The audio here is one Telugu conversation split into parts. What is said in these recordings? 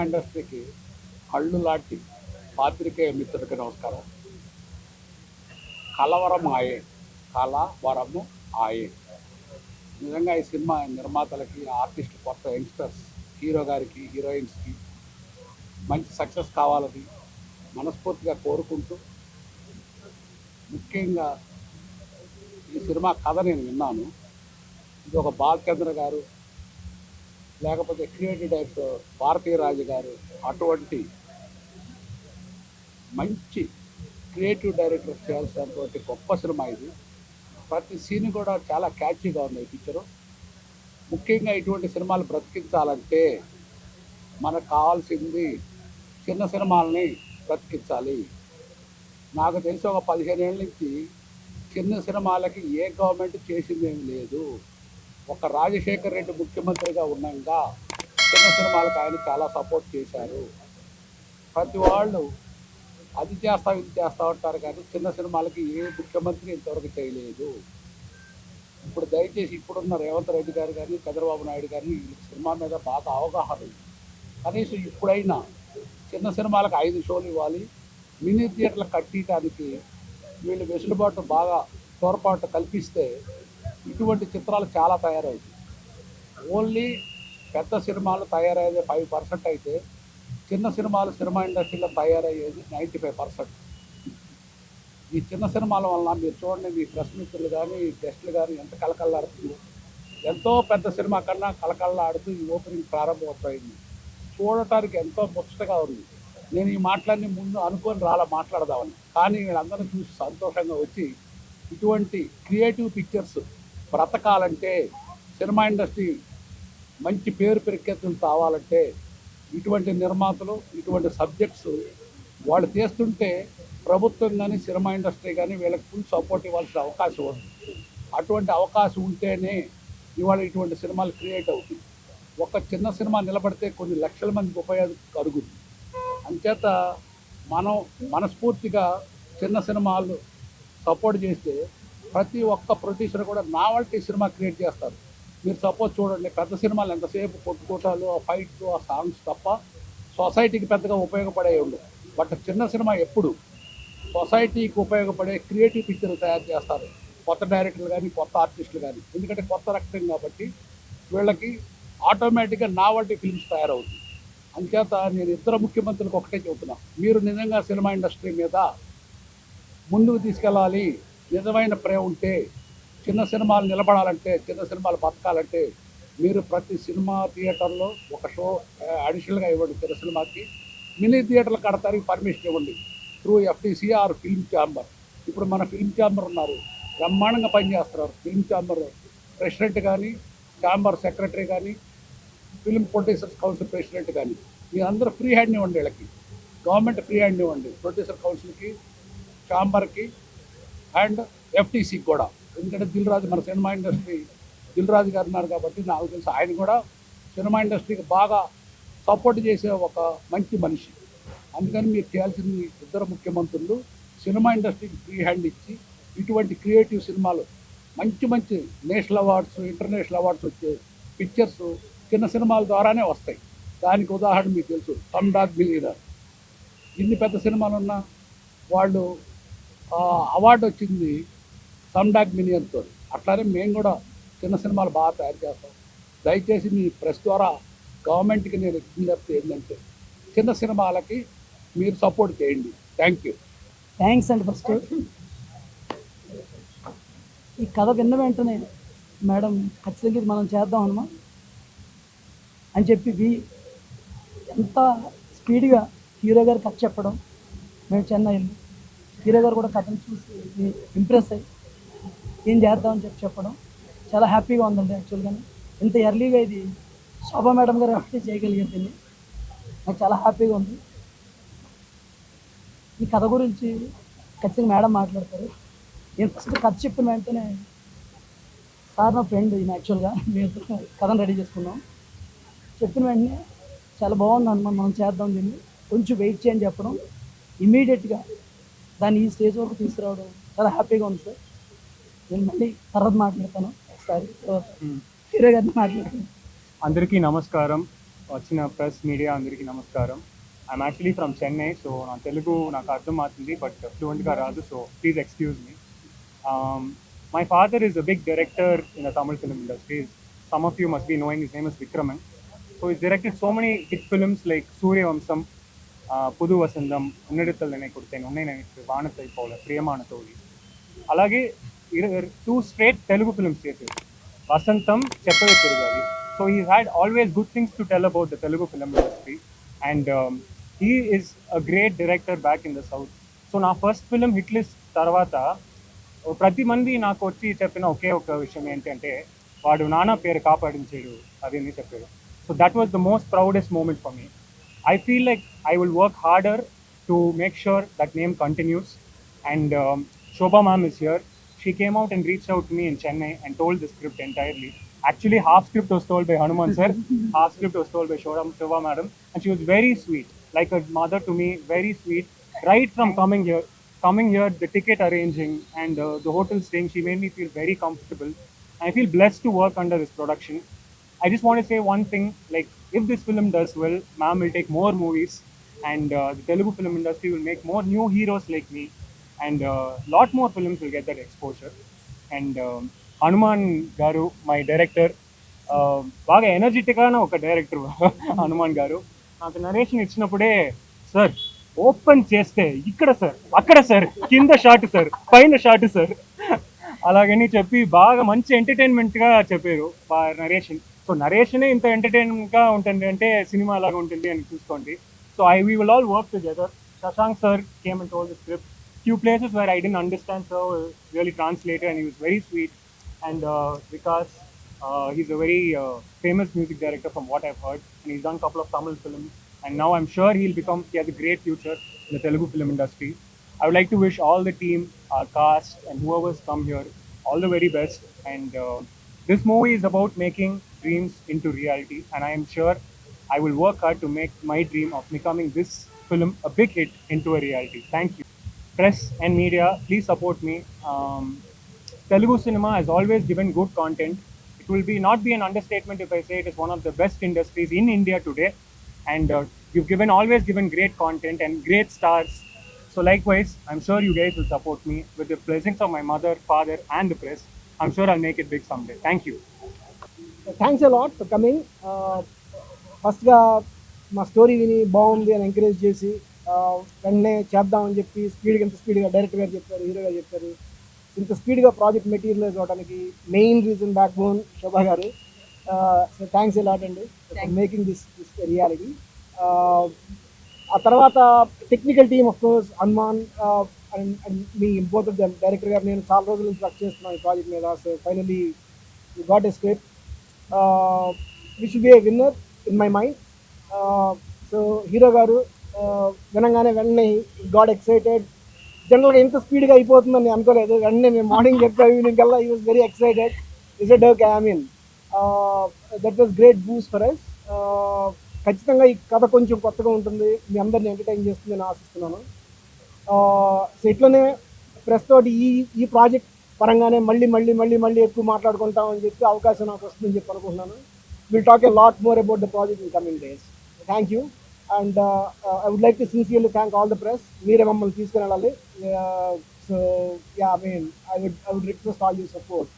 ఇండస్ట్రీకి కళ్ళు లాంటి పాత్రికేయ మిత్రుడికి నమస్కారం. కలవరం ఆయే, కలవరము ఆయే. నిజంగా ఈ సినిమా నిర్మాతలకి, ఆర్టిస్ట్, కొత్త యంగ్స్టర్స్, హీరో గారికి, హీరోయిన్స్కి మంచి సక్సెస్ కావాలని మనస్ఫూర్తిగా కోరుకుంటూ, ముఖ్యంగా ఈ సినిమా కథ నేను విన్నాను. ఇది ఒక బాలచంద్ర గారు, లేకపోతే క్రియేటివ్ డైరెక్టర్ భారతీయ రాజు గారు, అటువంటి మంచి క్రియేటివ్ డైరెక్టర్ చేయాల్సినటువంటి గొప్ప సినిమా ఇది. ప్రతి సీన్ కూడా చాలా క్యాచీగా ఉంది ఈ పిక్చరు. ముఖ్యంగా ఇటువంటి సినిమాలు బ్రతికించాలంటే మనకు కావాల్సింది చిన్న సినిమాలని బ్రతికించాలి. నాకు తెలిసి ఒక 15 ఏళ్ళ నుంచి చిన్న సినిమాలకి ఏ గవర్నమెంట్ చేసిందేమి లేదు. ఒక రాజశేఖర్ రెడ్డి ముఖ్యమంత్రిగా ఉన్నాక చిన్న సినిమాలకు ఆయన చాలా సపోర్ట్ చేశారు. ప్రతి వాళ్ళు అది చేస్తా ఇది చేస్తా ఉంటారు, కానీ చిన్న సినిమాలకి ఏ ముఖ్యమంత్రి ఇంతవరకు చేయలేదు. ఇప్పుడు దయచేసి ఇప్పుడున్న రేవంత్ రెడ్డి గారు కానీ, చంద్రబాబు నాయుడు గారిని ఈ సినిమా మీద బాగా అవగాహన ఉంది. కనీసం ఇప్పుడైనా చిన్న సినిమాలకు 5 షోలు ఇవ్వాలి. మినీ థియేటర్లు కట్టడానికి వీళ్ళు వెసులుబాటు బాగా తోడ్పాటు కల్పిస్తే ఇటువంటి చిత్రాలు చాలా తయారవుతాయి. ఓన్లీ పెద్ద సినిమాలు తయారయ్యేది 5% అయితే చిన్న సినిమాలు సినిమా ఇండస్ట్రీలో తయారయ్యేది 95%. ఈ చిన్న సినిమాల వలన మీరు చూడండి, మీ ప్రెస్ మిత్రులు కానీ, గెస్టులు కానీ ఎంత కలకల్లాడుతుంది. ఎంతో పెద్ద సినిమా కన్నా కలకల్లాడుతూ ఈ ఓపెనింగ్ ప్రారంభమైంది. చూడటానికి ఎంతో ముచ్చటగా ఉంది. నేను ఈ మాటలన్నీ ముందు అనుకొని మాట్లాడదామని, కానీ వీళ్ళందరూ చూసి సంతోషంగా వచ్చి ఇటువంటి క్రియేటివ్ పిక్చర్స్ బ్రతకాలంటే, సినిమా ఇండస్ట్రీ మంచి పేరు ప్రఖ్యాతులు కావాలంటే ఇటువంటి నిర్మాతలు, ఇటువంటి సబ్జెక్ట్స్ వాళ్ళు చేస్తుంటే ప్రభుత్వం కానీ, సినిమా ఇండస్ట్రీ కానీ వీళ్ళకి ఫుల్ సపోర్ట్ ఇవ్వాల్సిన అవకాశం ఉంది. అటువంటి అవకాశం ఉంటేనే ఇవాళ ఇటువంటి సినిమాలు క్రియేట్ అవుతాయి. ఒక చిన్న సినిమా నిలబడితే కొన్ని లక్షల మందికి ఉపయోగం కలుగుతుంది. అంచేత మనం మనస్ఫూర్తిగా చిన్న సినిమాలు సపోర్ట్ చేస్తే ప్రతి ఒక్క ప్రొడ్యూసర్ కూడా నావల్టీ సినిమా క్రియేట్ చేస్తారు. మీరు సపోజ్ చూడండి, పెద్ద సినిమాలు ఎంతసేపు కొట్టుకోటాలు, ఆ ఫైట్లు, ఆ సాంగ్స్ తప్ప సొసైటీకి పెద్దగా ఉపయోగపడే ఉండవు. బట్ చిన్న సినిమా ఎప్పుడు సొసైటీకి ఉపయోగపడే క్రియేటివ్ పిక్చర్ తయారు చేస్తారు కొత్త డైరెక్టర్లు కానీ, కొత్త ఆర్టిస్టులు కానీ. ఎందుకంటే కొత్త రక్తం కాబట్టి వీళ్ళకి ఆటోమేటిక్గా నావల్టీ ఫిల్మ్స్ తయారవుతుంది. అంచేత నేను ఇద్దరు ముఖ్యమంత్రులకు ఒకటే చెబుతున్నా, మీరు నిజంగా సినిమా ఇండస్ట్రీ మీద ముందుకు తీసుకెళ్ళాలి, నిజమైన ప్రేమ ఉంటే, చిన్న సినిమాలు నిలబడాలంటే, చిన్న సినిమాలు బతకాలంటే మీరు ప్రతి సినిమా థియేటర్లో ఒక షో అడిషనల్గా ఇవ్వండి. చిన్న సినిమాకి మినీ థియేటర్లు కడతానికి పర్మిషన్ ఇవ్వండి through FTC or film chamber. ఇప్పుడు మన ఫిల్మ్ ఛాంబర్ ఉన్నారు, బ్రహ్మాండంగా పనిచేస్తున్నారు. ఫిల్మ్ ఛాంబర్ ప్రెసిడెంట్ కానీ, ఛాంబర్ సెక్రటరీ కానీ, ఫిల్మ్ ప్రొడ్యూసర్స్ కౌన్సిల్ ప్రెసిడెంట్ కానీ, మీరు అందరూ ఫ్రీ హ్యాండ్ ఇవ్వండి. వీళ్ళకి గవర్నమెంట్ ఫ్రీ హ్యాండ్ ఇవ్వండి, ప్రొడ్యూసర్ కౌన్సిల్కి, ఛాంబర్కి అండ్ FTCకి కూడా. ఎందుకంటే దిల్ మన సినిమా ఇండస్ట్రీ దిల్ గారు ఉన్నారు కాబట్టి నాకు తెలిసి ఆయన కూడా సినిమా ఇండస్ట్రీకి బాగా సపోర్ట్ చేసే ఒక మంచి మనిషి. అందుకని మీరు చేయాల్సింది, ఇద్దరు ముఖ్యమంత్రులు సినిమా ఇండస్ట్రీకి ఫ్రీ హ్యాండ్ ఇచ్చి ఇటువంటి క్రియేటివ్ సినిమాలు మంచి మంచి నేషనల్ అవార్డ్స్, ఇంటర్నేషనల్ అవార్డ్స్ వచ్చే పిక్చర్స్ చిన్న సినిమాల ద్వారానే వస్తాయి. దానికి ఉదాహరణ మీకు తెలుసు, సమ్ డాగ్ మిలియనర్. ఇన్ని పెద్ద సినిమాలు ఉన్నా వాళ్ళు అవార్డు వచ్చింది సమ్ డాగ్ మిలియన్తో. అట్లానే మేము కూడా చిన్న సినిమాలు బాగా తయారు చేస్తాం. దయచేసి మీ ప్రెస్ ద్వారా గవర్నమెంట్కి నేను విజ్ఞప్తి ఏంటంటే, చిన్న సినిమాలకి మీరు సపోర్ట్ చేయండి. Thank you. థ్యాంక్స్ అండి. ఫస్ట్ ఈ కథ విన్న వెంటనే మేడం ఖచ్చితంగా ఇది మనం చేద్దాం అన్నమా అని చెప్పి ఎంత స్పీడ్గా హీరో గారు కథ చెప్పడం, మేము చెన్నైలో హీరో గారు కూడా కథను చూసి ఇంప్రెస్ అయ్యి ఏం చేద్దామని చెప్పడం చాలా హ్యాపీగా ఉందండి. యాక్చువల్గా ఇంత ఎర్లీగా ఇది శోభా మేడం గారు ఎవరైతే చేయగలిగేది, నాకు చాలా హ్యాపీగా ఉంది. ఈ కథ గురించి ఖచ్చితంగా మేడం మాట్లాడతారు. నేను ఫస్ట్ కథ చెప్పిన వెంటనే సార్ నా ఫ్రెండ్, ఈయన యాక్చువల్గా మేము కథను రెడీ చేసుకున్నాం. చెప్పిన వెంటనే చాలా బాగుంది అన్నమాట, మనం చేద్దాం దీన్ని, కొంచెం వెయిట్ చేయని చెప్పడం, ఇమీడియట్గా దాన్ని ఈ స్టేజ్ వరకు తీసుకురావడం చాలా హ్యాపీగా ఉంది సార్. నేను మళ్ళీ తర్వాత మాట్లాడతాను ఒకసారి, తర్వాత హీరో గారిని మాట్లాడతాను. అందరికీ నమస్కారం. వచ్చిన ప్రెస్ మీడియా అందరికీ నమస్కారం. I'm actually from Chennai, so నా తెలుగు నాకు అర్థం అవుతుంది బట్ ఫ్లూయెంట్గా రాదు, so please excuse me. My father is a big director in the Tamil film industry. Some of you must be knowing his name is Vikraman. So he's directed so many hit films like Surya Vamsam, Pudu Vasandam, Unnadithal Nenai Koduthen, Unnai Nenittu, Vaanathai Pola, Priyamana Thodi. అలాగే 2 straight Telugu films చేశారు, వసంతం, చెప్పవే తిరగాలి. So he had always good things to tell about the Telugu film industry and he is a great director back in the south. So నా ఫస్ట్ ఫిలిం హిట్ లిస్ట్ తర్వాత ప్రతి మంది నాకు వచ్చి చెప్పిన ఒకే ఒక విషయం ఏంటంటే వాడు నాన్న పేరు కాపాడించాడు అది అని చెప్పాడు. So that was the most proudest moment for me. I feel like I will work harder to make sure that name continues. And Shobha ma'am is here. She came out and reached out to me in Chennai and told the script entirely. Actually, half script was told by Hanuman sir, half script was told by Shobha madam, and she was very sweet, like a mother to me, very sweet. Right from coming here, the ticket arranging and the hotel staying, she made me feel very comfortable. I feel blessed to work under this production. I just want to say one thing, like if this film does well, ma'am will take more movies and the Telugu film industry will make more new heroes like me and lot more films will get that exposure. And Hanuman Garu, my director, బాగా ఎనర్జెటిక్గానే ఒక డైరెక్టర్ హనుమాన్ గారు. నాకు నరేషన్ ఇచ్చినప్పుడే సార్ ఓపెన్ చేస్తే ఇక్కడ సార్, అక్కడ సార్, కింద షాట్ సార్, పైన షాట్ సార్ అలాగని చెప్పి బాగా మంచి ఎంటర్టైన్మెంట్గా చెప్పారు నరేషన్. సో నరేషనే ఇంత ఎంటర్టైన్మెంట్గా ఉంటుంది అంటే సినిమా లాగా ఉంటుంది అని చూసుకోండి. So we will all work together. Shashank sir came and told the script. Few places where I didn't understand, so really translated and he was very sweet. And because he's a very famous music director from what I've heard, and he's done a couple of Tamil films, and now I'm sure he has a great future in the Telugu film industry. I would like to wish all the team, our cast, and whoever's come here all the very best. And this movie is about making dreams into reality, and I am sure I will work hard to make my dream of becoming this film a big hit into a reality. Thank you. Press and media, please support me. Telugu cinema has always given good content. It will not be an understatement if I say it is one of the best industries in India today. And you've always given great content and great stars. So likewise, I'm sure you guys will support me with the blessings of my mother, father, and the press. I'm sure I'll make it big someday. Thank you. Thanks a lot for coming. ఫస్ట్గా మా స్టోరీ విని బాగుంది అని ఎంకరేజ్ చేసి వెంటనే చేద్దామని చెప్పి ఇంత స్పీడ్గా డైరెక్టర్ గారు చెప్పారు, హీరో గారు చెప్పారు. ఇంత స్పీడ్గా ప్రాజెక్ట్ మెటీరియలైజ్ అవ్వడానికి మెయిన్ రీజన్ బ్యాక్ బోన్ శోభా గారు. సో థ్యాంక్స్ ఎ లాట్ అండి మేకింగ్ దిస్ రియాలిటీ. ఆ తర్వాత technical team of course Hanuman and me both of them. Director గారు నేను చాలా రోజుల నుంచి వర్క్ చేస్తున్నాను ఈ ప్రాజెక్ట్ మీద. So finally you got a script which will be A winner in my mind. So hero గారు వినంగానే వెంటనే గాట్ ఎక్సైటెడ్. జనరల్గా ఇంత స్పీడ్గా అయిపోతుందని నేను అనుకోలేదు. వెంటనే మేము మార్నింగ్ చెప్పాము, ఈవినింగ్ కల్లా ఈ was very excited. Is a డోక్ I mean that was great boost for us. ఖచ్చితంగా ఈ కథ కొంచెం కొత్తగా ఉంటుంది, మీ అందరిని ఎంటర్టైన్ చేస్తుందని ఆశిస్తున్నాను. సో ఇట్లనే ప్రెస్ తోటి ఈ ప్రాజెక్ట్ పరంగానే మళ్ళీ మళ్ళీ మళ్ళీ మళ్ళీ ఎక్కువ మాట్లాడుకుంటామని చెప్పి అవకాశం నాకు వస్తుందని చెప్పి అనుకుంటున్నాను. Will talk a lot more about the project in coming days. Thank you. And I would like to sincerely thank all the press. మీరే మమ్మల్ని తీసుకుని వెళ్ళాలి. So yeah I mean I would request all you support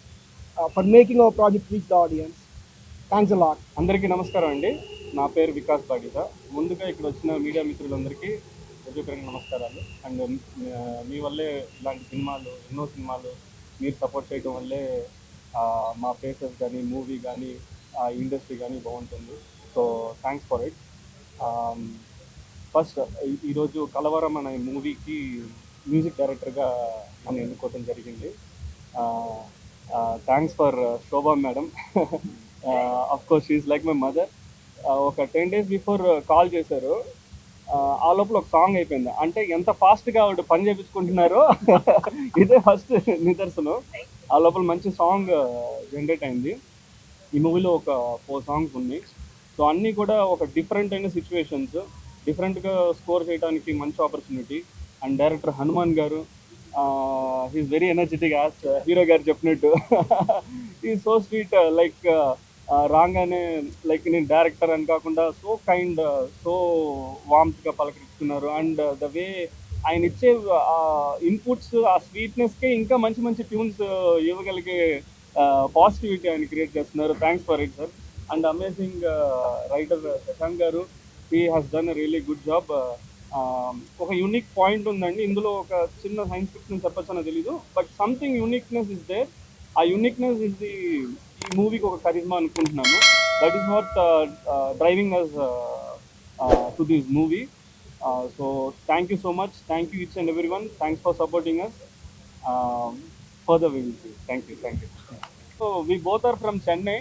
for making our project reach the audience. Thanks a lot. అందరికీ నమస్కారం అండి. నా పేరు వికాస్ బాడిత. ముందుగా ఇక్కడ వచ్చిన మీడియా మిత్రులందరికీ హృదయపూర్వక నమస్కారాలు. అండ్ మీ వల్లే ఇలాంటి సినిమాలు, ఎన్నో సినిమాలు మీరు సపోర్ట్ చేయడం వల్లే మా ఫేసెస్ కానీ, మూవీ కానీ, ఇండస్ట్రీ కానీ బాగుంటుంది. So thanks for it. First ఈరోజు కలవరం అనే మూవీకి మ్యూజిక్ డైరెక్టర్గా నన్ను ఎన్నుకోవడం జరిగింది. Thanks for Shobha madam. Of course she is like my mother. ఒక 10 days బిఫోర్ కాల్ చేశారు. ఆ లోపల ఒక సాంగ్ అయిపోయింది. అంటే ఎంత ఫాస్ట్గా ఆవిడ పని చేయించుకుంటున్నారో ఇదే ఫస్ట్ నిదర్శనం. ఆ లోపల మంచి సాంగ్ జనరేట్ అయింది. ఈ మూవీలో ఒక 4 songs ఉన్నాయి. సో అన్నీ కూడా ఒక డిఫరెంట్ అయిన సిచ్యువేషన్స్, డిఫరెంట్గా స్కోర్ చేయడానికి మంచి opportunity. And director Hanuman garu, he is very energetic as hero garu చెప్పినట్టు. ఈ సో స్వీట్, లైక్ రాగానే లైక్ నేను డైరెక్టర్ అని కాకుండా సో కైండ్, సో వామ్స్గా పలకరిస్తున్నారు. అండ్ ద వే ఆయన ఇచ్చే ఇన్పుట్స్, ఆ స్వీట్నెస్కే ఇంకా మంచి మంచి ట్యూన్స్ ఇవ్వగలిగే పాజిటివిటీ ఆయన క్రియేట్ చేస్తున్నారు. Thanks for it sir. And amazing writer Shashank garu, he has done a really good job. ఒక యూనిక్ పాయింట్ ఉందండి ఇందులో. ఒక చిన్న సైన్స్ ఫిక్షన్ చెప్పొచ్చనో తెలీదు, but something uniqueness is there. ఆ యూనిక్నెస్ ఇస్ ది ఈ మూవీకి ఒక కరిజ్మా అనుకుంటున్నాను. That is what driving us to this movie. So thank you so much. Thank you each and every one. Thanks for supporting us. Further we will see. Thank you. So we both are from Chennai.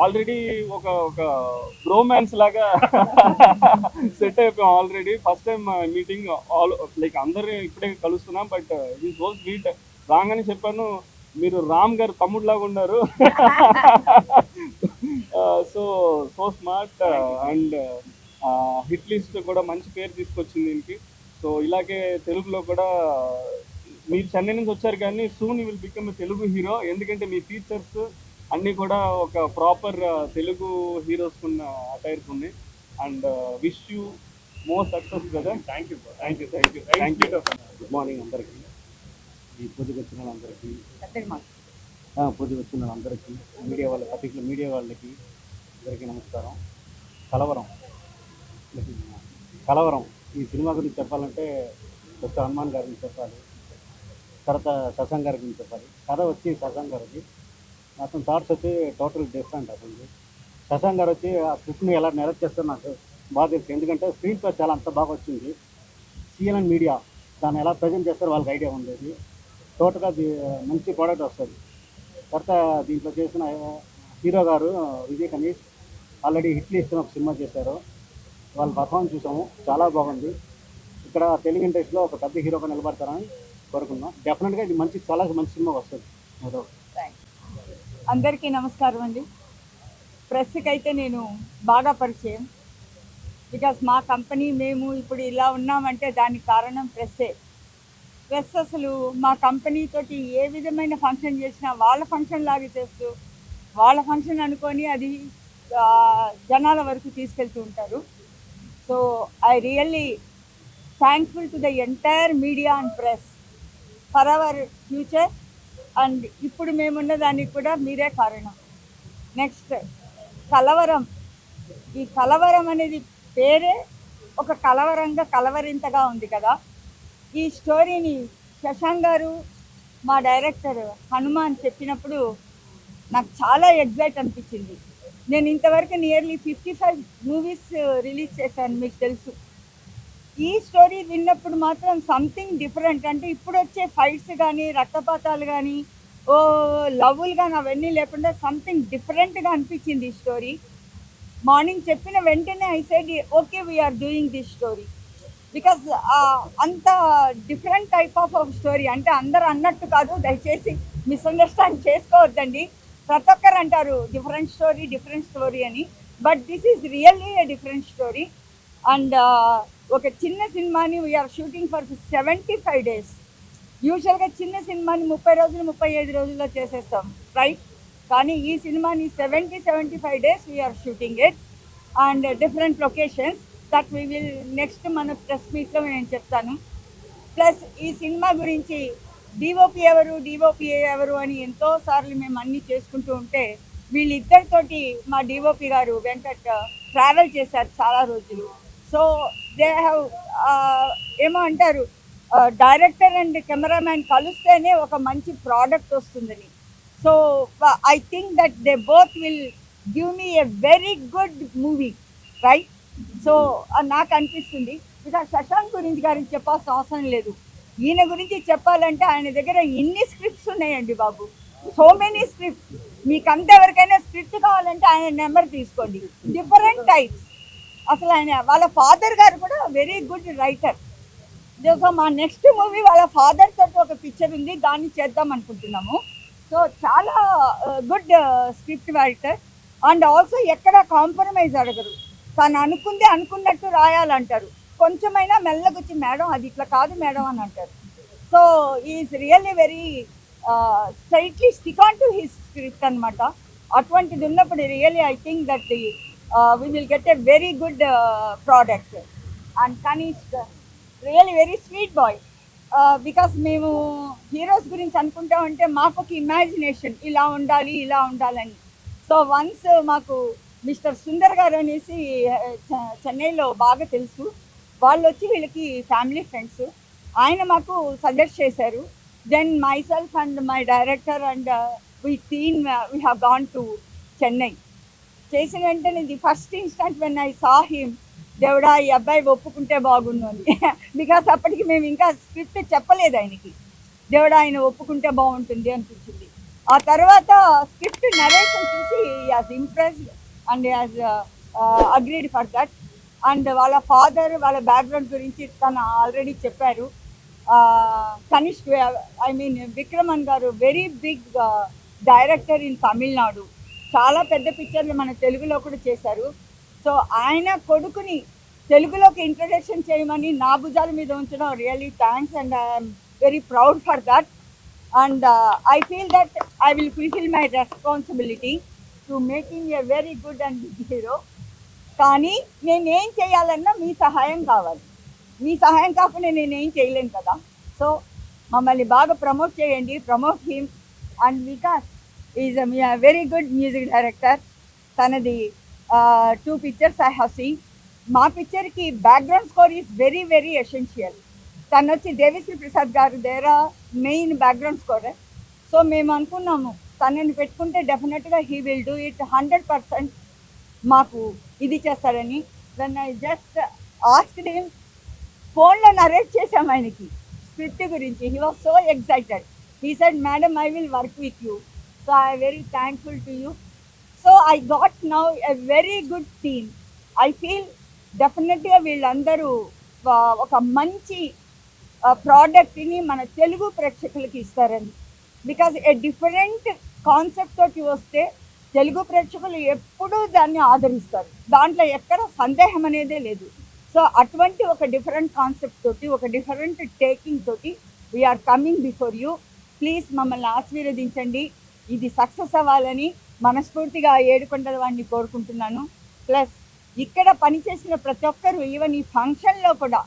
Already ఒక బ్రోమాన్స్ లాగా సెట్ అయిపోయాం already. First time meeting all like అందరూ ఇప్పుడే కలుస్తున్నాం. బట్ ఇది సో స్వీట్. రాగానే చెప్పాను, మీరు రామ్ గారు తమ్ముడు లాగా ఉన్నారు. So smart. And hit list కూడా మంచి పేరు తీసుకొచ్చింది దీనికి. సో ఇలాగే తెలుగులో కూడా మీరు చెన్నై నుంచి వచ్చారు కానీ soon you will become a Telugu hero. ఎందుకంటే మీ ఫీచర్స్ అన్నీ కూడా ఒక ప్రాపర్ తెలుగు హీరోస్ ఉన్న అటైర్స్ ఉన్నాయి. And wish you more success brother. Thank you. Good morning అందరికీ, ఈ పూజకు వచ్చిన వాళ్ళందరికీ, పూజకు వచ్చిన వాళ్ళందరికీ, మీడియా వాళ్ళ పర్టికులర్ మీడియా వాళ్ళకి అందరికీ నమస్కారం. కలవరం ఈ సినిమా గురించి చెప్పాలంటే డాక్టర్ హనుమాన్ గారి గురించి చెప్పాలి, తర్వాత శశాంక్ గారి గురించి చెప్పాలి. కథ వచ్చి శశాంక్ గారికి, అతని థాట్స్ వచ్చి టోటల్ డిఫరెంట్. అతను శశాంక్ గారు వచ్చి ఆ స్క్రిప్ట్ని ఎలా నెరవేర్ చేస్తారో నాకు బాగా తెలుసు. ఎందుకంటే స్క్రీన్ ప్లే చాలా అంత బాగా వచ్చింది. సిఎల్ఎన్ మీడియా దాన్ని ఎలా ప్రజెంట్ చేస్తారో వాళ్ళకి ఐడియా ఉండేది. టోటల్గా మంచి ప్రోడక్ట్ వస్తుంది. తర్వాత దీంట్లో చేసిన హీరో గారు Vijay Kanish already hit list ఒక సినిమా చేశారు. వాళ్ళ పర్ఫార్మెన్స్ చూసాము, చాలా బాగుంది. ఇక్కడ తెలుగు ఇండస్ట్రీలో ఒక పెద్ద హీరోగా నిలబడతారని కోరుకున్నాం. డెఫినెట్గా ఇది చాలా మంచి సినిమా వస్తుంది. అందరికీ నమస్కారం అండి. ప్రెస్కి అయితే నేను బాగా పరిచయం. బికాస్ మా కంపెనీ మేము ఇప్పుడు ఇలా ఉన్నామంటే దానికి కారణం ప్రెస్సే. ప్రెస్ అసలు మా కంపెనీ తోటి ఏ విధమైన ఫంక్షన్ చేసినా వాళ్ళ ఫంక్షన్ లాగా చేస్తూ వాళ్ళ ఫంక్షన్ అనుకొని అది జనాల వరకు తీసుకెళ్తూ ఉంటారు. So I really thankful to the entire media and press for our future. And ఇప్పుడు మేమున్న దానికి కూడా మీరే కారణం. నెక్స్ట్ కలవరం. ఈ కలవరం అనేది పేరే ఒక కలవరంగా కలవరింతగా ఉంది కదా. ఈ స్టోరీని శశాంక్ గారు మా డైరెక్టర్ హనుమాన్ చెప్పినప్పుడు నాకు చాలా ఎగ్జైట్ అనిపించింది. నేను ఇంతవరకు నియర్లీ 55 మూవీస్ రిలీజ్ చేశాను, మీకు తెలుసు. ఈ స్టోరీ విన్నప్పుడు మాత్రం సంథింగ్ డిఫరెంట్. అంటే ఇప్పుడు వచ్చే ఫైట్స్ కానీ రక్తపాతాలు కానీ లవ్లు కానీ అవన్నీ లేకుండా సంథింగ్ డిఫరెంట్గా అనిపించింది ఈ స్టోరీ. మార్నింగ్ చెప్పిన వెంటనే I said okay we're doing this story. Because అంత డిఫరెంట్ టైప్ ఆఫ్ స్టోరీ. అంటే అందరు అన్నట్టు కాదు, దయచేసి మిస్అండర్స్టాండ్ చేసుకోవద్దండి. ప్రతి ఒక్కరు అంటారు డిఫరెంట్ స్టోరీ అని, but this is really a different story. And ఒక చిన్న సినిమాని వీఆర్ షూటింగ్ ఫర్ 75 days. యూజువల్గా చిన్న సినిమాని 30 రోజులు 35 రోజుల్లో చేసేస్తాం, రైట్? కానీ ఈ సినిమాని 75 days we're shooting it and different locations. That we will next మన ప్రెస్ మీట్లో నేను చెప్తాను. ప్లస్ ఈ సినిమా గురించి డిఓపి ఎవరు అని ఎంతోసార్లు మేము అన్నీ చేసుకుంటూ ఉంటే వీళ్ళిద్దరితోటి మా డిఓపి గారు వెంకట్ ట్రావెల్ చేశారు చాలా రోజులు. సో దే హ్యావ్ ఏమో అంటారు డైరెక్టర్ అండ్ కెమెరామ్యాన్ కలిస్తేనే ఒక మంచి ప్రోడక్ట్ వస్తుందని. So I think that they both will give me a very good movie, right? So నాకు అనిపిస్తుంది. బికాజ్ శశాంక్ గారికి చెప్పాల్సిన అవసరం లేదు. ఈయన గురించి చెప్పాలంటే ఆయన దగ్గర ఎన్ని స్క్రిప్ట్స్ ఉన్నాయండి బాబు, సో మెనీ స్క్రిప్ట్స్. మీకు అంత ఎవరికైనా స్క్రిప్ట్ కావాలంటే ఆయన నెంబర్ తీసుకోండి, డిఫరెంట్ టైప్స్. అసలు ఆయన వాళ్ళ ఫాదర్ గారు కూడా వెరీ గుడ్ రైటర్. సో మా నెక్స్ట్ మూవీ వాళ్ళ ఫాదర్ తోటి ఒక పిక్చర్ ఉంది, దాన్ని చేద్దాం అనుకుంటున్నాము. సో చాలా good script writer. And also ఎక్కడ కాంప్రమైజ్ అడగరు. తను అనుకుంది అనుకున్నట్టు రాయాలంటారు. కొంచెమైనా మెల్లగొచ్చి మేడం అది ఇట్లా కాదు మేడం అని అంటారు. So is really very straightly stick on to his script అనమాట. అటువంటిది ఉన్నప్పుడు really I think that the we will get a very good product. And Kanishk really very sweet boy. Because మేము హీరోస్ గురించి అనుకుంటామంటే మాకు ఒక ఇమాజినేషన్ ఇలా ఉండాలి ఇలా ఉండాలని. సో వన్స్ మాకు మిస్టర్ సుందర్ గారు అనేసి చెన్నైలో బాగా తెలుసు, వాళ్ళు వచ్చి వీళ్ళకి ఫ్యామిలీ ఫ్రెండ్స్, ఆయన మాకు సజెస్ట్ చేశారు. Then myself and my director and we team we have gone to Chennai. చేసిన వెంటనే the first instant when I saw him, దేవుడా ఈ అబ్బాయి ఒప్పుకుంటే బాగుండు అని. బికాస్ అప్పటికి మేము ఇంకా స్క్రిప్ట్ చెప్పలేదు ఆయనకి. దేవుడా ఆయన ఒప్పుకుంటే బాగుంటుంది అనిపించింది. ఆ తర్వాత స్క్రిప్ట్ నరేషన్ చూసి as impressed and as agreed for that. And వాళ్ళ ఫాదర్ వాళ్ళ బ్యాక్గ్రౌండ్ గురించి తను ఆల్రెడీ చెప్పారు. Kanishk I mean Vikraman garu very big director in Tamil Nadu. చాలా పెద్ద పిక్చర్లు మన తెలుగులో కూడా చేశారు. సో ఆయన కొడుకుని తెలుగులోకి ఇంట్రడక్షన్ చేయమని నా భుజాల మీద ఉంచడం really thanks and I'm very proud for that. And I feel that I will fulfil my responsibility to making a very good and big hero. కానీ నేనేం చేయాలన్నా మీ సహాయం కావాలి. మీ సహాయం కాకుండా నేనేం చేయలేను కదా. సో మమ్మల్ని బాగా ప్రమోట్ చేయండి, promote him. And Vikas is very good music director. తనది 2 పిక్చర్స్ ఐ హ్యావ్ సీన్. మా పిక్చర్కి background score is very very essential. తను వచ్చి దేవిశ్రీ ప్రసాద్ గారు దగ్గర మెయిన్ బ్యాక్గ్రౌండ్ స్కోరే. సో మేము అనుకున్నాము తనని పెట్టుకుంటే డెఫినెట్గా హీ విల్ డూ ఇట్ 100% మాకు ఇది చేస్తాడని. Then I just asked him, ఫోన్లో నరేట్ చేసాం ఆయనకి స్క్రిప్ట్ గురించి. He was so excited. He said madam I will work with you, so I very thankful to you. So I got now a very good team. I feel డెఫినెట్గా వీళ్ళందరూ ఒక మంచి ప్రోడక్ట్ని మన తెలుగు ప్రేక్షకులకి ఇస్తారని. బికాజ్ ఏ డిఫరెంట్ కాన్సెప్ట్ తోటి వస్తే తెలుగు ప్రేక్షకులు ఎప్పుడూ దాన్ని ఆదరిస్తారు, దాంట్లో ఎక్కడ సందేహం అనేదే లేదు. సో అటువంటి ఒక డిఫరెంట్ కాన్సెప్ట్ తోటి, ఒక డిఫరెంట్ టేకింగ్ తోటి we're coming before you. Please మమ్మల్ని ఆశీర్వదించండి. ఇది సక్సెస్ అవ్వాలని మనస్ఫూర్తిగా ఏడుకొండల వాడిని కోరుకుంటున్నాను. ప్లస్ ఇక్కడ పనిచేసిన ప్రతి ఒక్కరు, ఈవెన్ ఈ ఫంక్షన్లో కూడా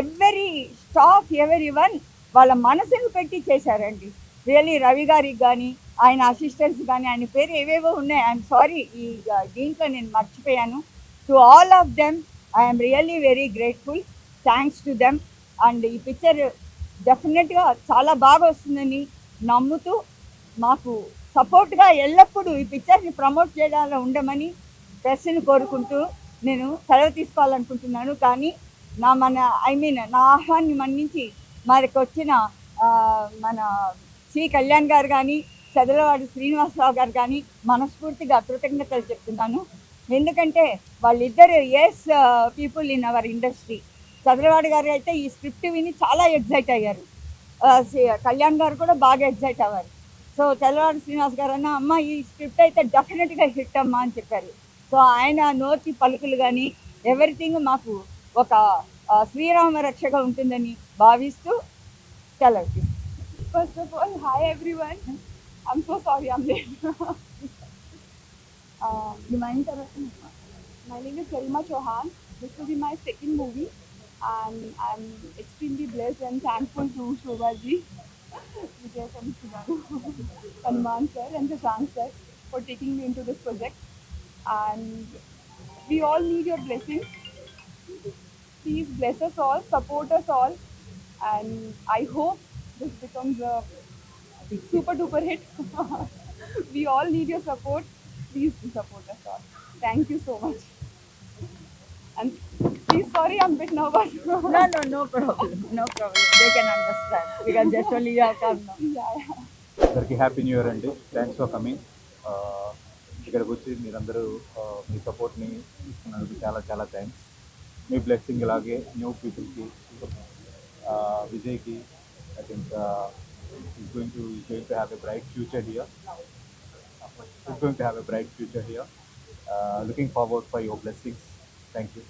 ఎవరీ స్టాఫ్ ఎవరీ వన్ వాళ్ళ మనసును పెట్టి చేశారండి. రియలీ రవి గారికి కానీ ఆయన అసిస్టెంట్స్ కానీ, ఆయన పేరు ఏవేవో ఉన్నాయి, ఐఎమ్ సారీ ఈ దీంట్లో నేను మర్చిపోయాను. To all of them I'm really very grateful. Thanks to them. And ఈ పిక్చర్ డెఫినెట్గా చాలా బాగా వస్తుందని నమ్ముతూ మాకు సపోర్ట్గా ఎల్లప్పుడూ ఈ పిక్చర్ని ప్రమోట్ చేయడంలో ఉండమని ప్రెస్ని కోరుకుంటూ నేను సెలవు తీసుకోవాలనుకుంటున్నాను. కానీ నా ఆహ్వాన్ని మన్నించి మనకు వచ్చిన మన శ్రీ కళ్యాణ్ గారు కానీ, చదలవాడి శ్రీనివాసరావు గారు కానీ మనస్ఫూర్తిగా కృతజ్ఞతలు చెప్తున్నాను. ఎందుకంటే వాళ్ళిద్దరు as people in our industry. Chadalavadi garu అయితే ఈ స్క్రిప్ట్ విని చాలా ఎగ్జైట్ అయ్యారు, కళ్యాణ్ గారు కూడా బాగా ఎగ్జైట్ అవ్వారు. సో చదలవాడి శ్రీనివాస్ గారు అన్న అమ్మ ఈ స్క్రిప్ట్ అయితే డెఫినెట్గా హిట్ అమ్మా అని చెప్పారు. సో ఆయన నోటి పలుకులు కానీ ఎవ్రీథింగ్ మాకు ఒక శ్రీరామ రక్షగా ఉంటుందని భావిస్తూ సెలవు. First of all, hi everyone. I'm so sorry I'm late. My name is Garima Chauhan. This will be my second movie, and I'm extremely blessed and thankful to Shobhaji, Vijay Kamishgaru, Hanuman sir and Shashank sir for taking me into this project. And we all need your blessings. Please bless us all, support us all, and I hope this becomes a super duper hit. We all need your support. Please support us all. Thank you so much. And please, sorry, I'm a bit nervous. No problem. They can understand because just only you have come now. Yeah. అందరికీ హ్యాపీ న్యూ ఇయర్ అండి. Thanks for coming. ఇక్కడికి వచ్చి మీరందరూ మీ సపోర్ట్ని ఇస్తున్నందుకు చాలా చాలా థ్యాంక్స్. మీ బ్లెస్సింగ్ ఇలాగే న్యూ పీపుల్కి, విజయ్కి I think is going to have a bright future here. Looking forward for your blessings. Thank you.